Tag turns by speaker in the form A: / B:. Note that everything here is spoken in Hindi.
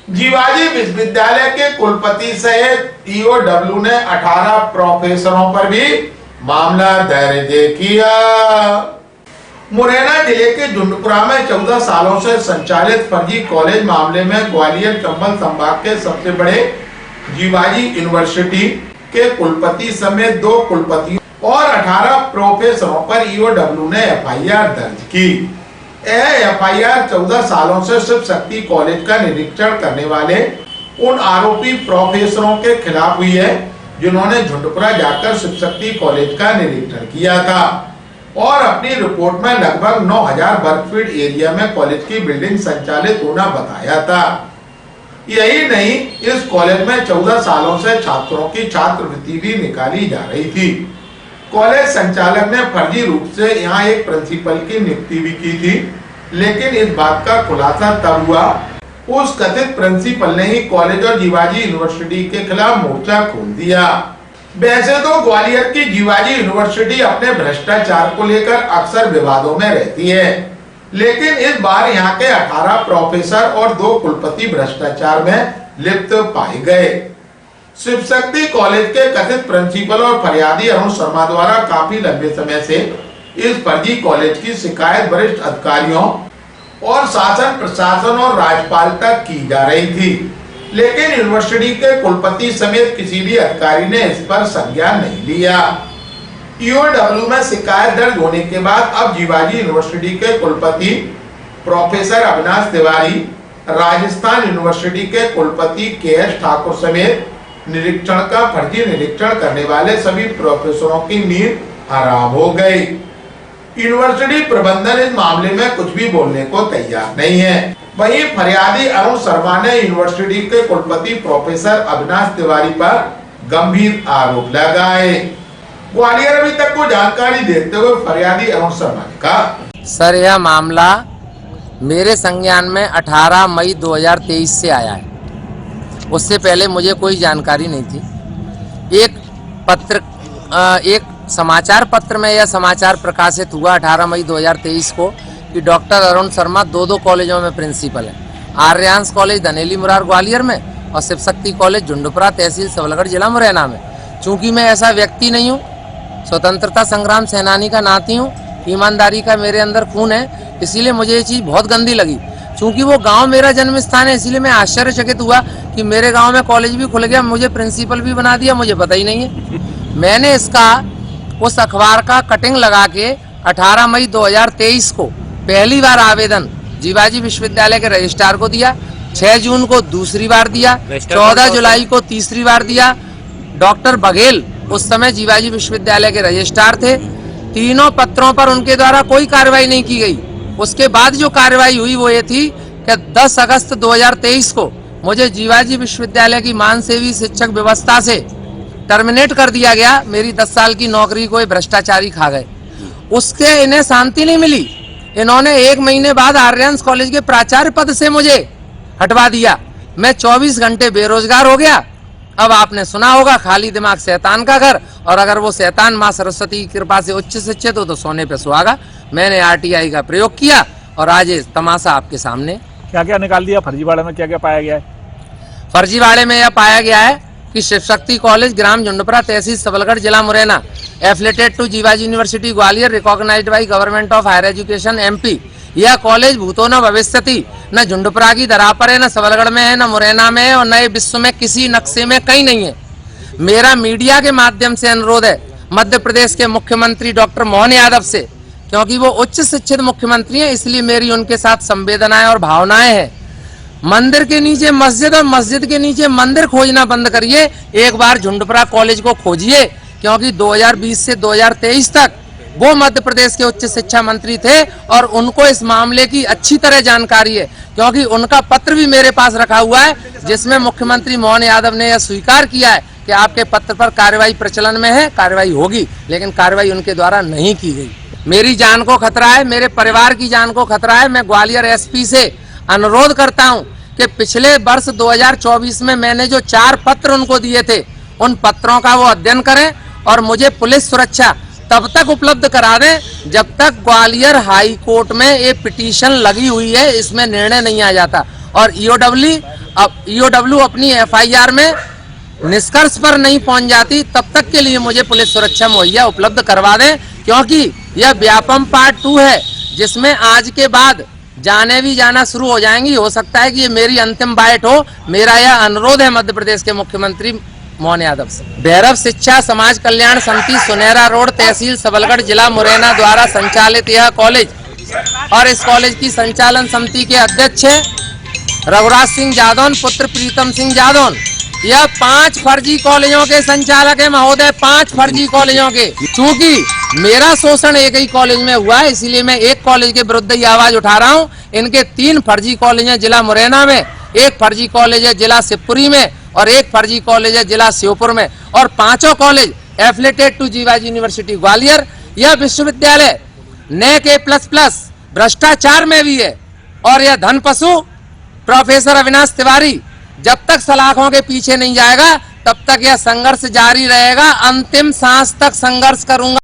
A: जीवाजी विश्वविद्यालय के कुलपति सहित ईओडब्ल्यू ने 18 प्रोफेसरों पर भी मामला दर्ज किया। मुरैना जिले के झुंडपुरा में 14 सालों से संचालित फर्जी कॉलेज मामले में ग्वालियर चंबल संभाग के सबसे बड़े जीवाजी यूनिवर्सिटी के कुलपति समेत 2 कुलपतियों और 18 प्रोफेसरों पर ईओडब्ल्यू ने एफआईआर दर्ज की। एफआईआर 14 सालों से शिव शक्ति कॉलेज का निरीक्षण करने वाले उन आरोपी प्रोफेसरों के खिलाफ हुई है जिन्होंने झुंडपुरा जाकर शिव शक्ति कॉलेज का निरीक्षण किया था और अपनी रिपोर्ट में लगभग 9000 वर्ग फीट एरिया में कॉलेज की बिल्डिंग संचालित होना बताया था। यही नहीं, इस कॉलेज में 14 सालों से छात्रों की छात्रवृत्ति भी निकाली जा रही थी। कॉलेज संचालक ने फर्जी रूप से यहाँ एक प्रिंसिपल की नियुक्ति भी की थी, लेकिन इस बात का खुलासा तब हुआ उस कथित प्रिंसिपल ने ही कॉलेज और जीवाजी यूनिवर्सिटी के खिलाफ मोर्चा खोल दिया। वैसे तो ग्वालियर की जीवाजी यूनिवर्सिटी अपने भ्रष्टाचार को लेकर अक्सर विवादों में रहती है, लेकिन इस बार यहाँ के 18 प्रोफेसर और 2 कुलपति भ्रष्टाचार में लिप्त पाए गए। शिव शक्ति कॉलेज के कथित प्रिंसिपल और फरियादी अरुण शर्मा द्वारा काफी लंबे समय से इस फर्जी कॉलेज की शिकायत वरिष्ठ अधिकारियों और शासन प्रशासन और राज्यपाल तक की जा रही थी, लेकिन यूनिवर्सिटी के कुलपति समेत किसी भी अधिकारी ने इस पर संज्ञान नहीं लिया। ईओडब्ल्यू में शिकायत दर्ज होने के बाद अब जीवाजी यूनिवर्सिटी के कुलपति प्रोफेसर अविनाश तिवारी, राजस्थान यूनिवर्सिटी के कुलपति के.एस. ठाकुर समेत निरीक्षण का फर्जी निरीक्षण करने वाले सभी प्रोफेसरों की नींद हराम हो गई। यूनिवर्सिटी प्रबंधन इस मामले में कुछ भी बोलने को तैयार नहीं है। वहीं फरियादी अरुण शर्मा ने यूनिवर्सिटी के कुलपति प्रोफेसर अविनाश तिवारी पर गंभीर आरोप लगाए। ग्वालियर अभी तक को जानकारी देते हुए फरियादी अरुण शर्मा ने कहा,
B: सर यह मामला मेरे संज्ञान में 18 मई 2023 से आया है। उससे पहले मुझे कोई जानकारी नहीं थी। एक समाचार पत्र में यह समाचार प्रकाशित हुआ 18 मई 2023 को कि डॉक्टर अरुण शर्मा 2 कॉलेजों में प्रिंसिपल है, आर्यांश कॉलेज धनेली मुरार ग्वालियर में और शिव शक्ति कॉलेज झुंडपुरा तहसील सबलगढ़ जिला मुरैना में। चूंकि मैं ऐसा व्यक्ति नहीं हूँ, स्वतंत्रता संग्राम सेनानी का नाती हूँ, ईमानदारी का मेरे अंदर खून है, इसीलिए मुझे ये चीज़ बहुत गंदी लगी। चूंकि वो गांव मेरा जन्म स्थान है, इसीलिए मैं आश्चर्यचकित हुआ कि मेरे गांव में कॉलेज भी खुल गया, मुझे प्रिंसिपल भी बना दिया, मुझे पता ही नहीं है। मैंने इसका उस अखबार का कटिंग लगा के 18 मई 2023 को पहली बार आवेदन जीवाजी विश्वविद्यालय के रजिस्ट्रार को दिया, 6 जून को दूसरी बार दिया, 14 जुलाई को तीसरी बार दिया। डॉक्टर बघेल उस समय जीवाजी विश्वविद्यालय के रजिस्ट्रार थे। तीनों पत्रों पर उनके द्वारा कोई कार्रवाई नहीं की गई। उसके बाद जो कार्रवाई हुई वो ये थी कि 10 अगस्त 2023 को मुझे जीवाजी विश्वविद्यालय की मानसेवी शिक्षक व्यवस्था से टर्मिनेट कर दिया गया। मेरी 10 साल की नौकरी को भ्रष्टाचारी खा गए। उसके इन्हें शांति नहीं मिली, इन्होंने 1 महीने बाद आर्यांश कॉलेज के प्राचार्य पद से मुझे हटवा दिया। मैं 24 घंटे बेरोजगार हो गया। अब आपने सुना होगा खाली दिमाग शैतान का घर, और अगर वो शैतान माँ सरस्वती की कृपा से उच्च शिक्षित हो तो सोने पे सुहागा। मैंने आरटीआई का प्रयोग किया और आज ये तमाशा आपके सामने।
C: क्या क्या निकाल दिया फर्जीवाड़े में, क्या क्या पाया गया है?
B: फर्जीवाड़े में यह पाया गया है कि शिव शक्ति कॉलेज ग्राम झुंडपुरा तहसील सबलगढ़ जिला Morena affiliated to Jiwaji university Gwalior recognized by government of higher education MP. यह कॉलेज भूतो न भविष्यति, न झुंडपुरा की धरा पर है, न सबलगढ़ में है, न मुरैना में है और नए विश्व में किसी नक्शे में कहीं नहीं है। मेरा मीडिया के माध्यम से अनुरोध है मध्य प्रदेश के मुख्यमंत्री डॉक्टर मोहन यादव से, क्योंकि वो उच्च शिक्षित मुख्यमंत्री हैं, इसलिए मेरी उनके साथ संवेदनाएं और भावनाएं हैं। मंदिर के नीचे मस्जिद और मस्जिद के नीचे मंदिर खोजना बंद करिए, एक बार झुंडपुरा कॉलेज को खोजिए, क्योंकि 2020 से 2023 तक वो मध्य प्रदेश के उच्च शिक्षा मंत्री थे और उनको इस मामले की अच्छी तरह जानकारी है, क्योंकि उनका पत्र भी मेरे पास रखा हुआ है जिसमें मुख्यमंत्री मोहन यादव ने यह स्वीकार किया है कि आपके पत्र पर कार्रवाई प्रचलन में है, कार्रवाई होगी, लेकिन कार्रवाई उनके द्वारा नहीं की गई। मेरी जान को खतरा है, मेरे परिवार की जान को खतरा है। मैं ग्वालियर एसपी से अनुरोध करता हूं कि पिछले वर्ष 2024 में मैंने जो 4 पत्र उनको दिए थे, उन पत्रों का वो अध्ययन करें और मुझे पुलिस सुरक्षा तब तक उपलब्ध करा दें जब तक ग्वालियर हाई कोर्ट में ये पिटीशन लगी हुई है, इसमें निर्णय नहीं आ जाता। और ईओडब्ल्यू अब ईओडब्ल्यू अपनी एफआईआर में निष्कर्ष पर नहीं पहुंच जाती, तब तक के लिए मुझे पुलिस सुरक्षा मुहैया उपलब्ध करवा दें, क्योंकि यह व्यापम पार्ट 2 है, जिसमें आज के बाद जाने भी जाना शुरू हो जाएंगी। हो सकता है कि ये मेरी अंतिम बाइट हो। मेरा यह अनुरोध है मध्य प्रदेश के मुख्यमंत्री मोहन यादव से। भैरव शिक्षा समाज कल्याण समिति सुनहरा रोड, तहसील सबलगढ़, जिला मुरैना द्वारा संचालित यह कॉलेज और इस कॉलेज की संचालन समिति के अध्यक्ष रघुराज सिंह जादौन पुत्र प्रीतम सिंह जादौन। यह 5 फर्जी कॉलेजों के संचालक है महोदय, 5 फर्जी कॉलेजों के। चूंकि मेरा शोषण एक ही कॉलेज में हुआ है, इसीलिए मैं एक कॉलेज के विरुद्ध ही आवाज उठा रहा हूं। इनके 3 फर्जी कॉलेज हैं जिला मुरैना में, 1 फर्जी कॉलेज है जिला शिवपुरी में और 1 फर्जी कॉलेज है जिला श्योपुर में, और 5 college affiliated to Jiwaji university Gwalior. यह विश्वविद्यालय NAC A++ भ्रष्टाचार में भी है, और यह धन पशु प्रोफेसर अविनाश तिवारी जब तक सलाखों के पीछे नहीं जाएगा तब तक यह संघर्ष जारी रहेगा। अंतिम सांस तक संघर्ष करूंगा।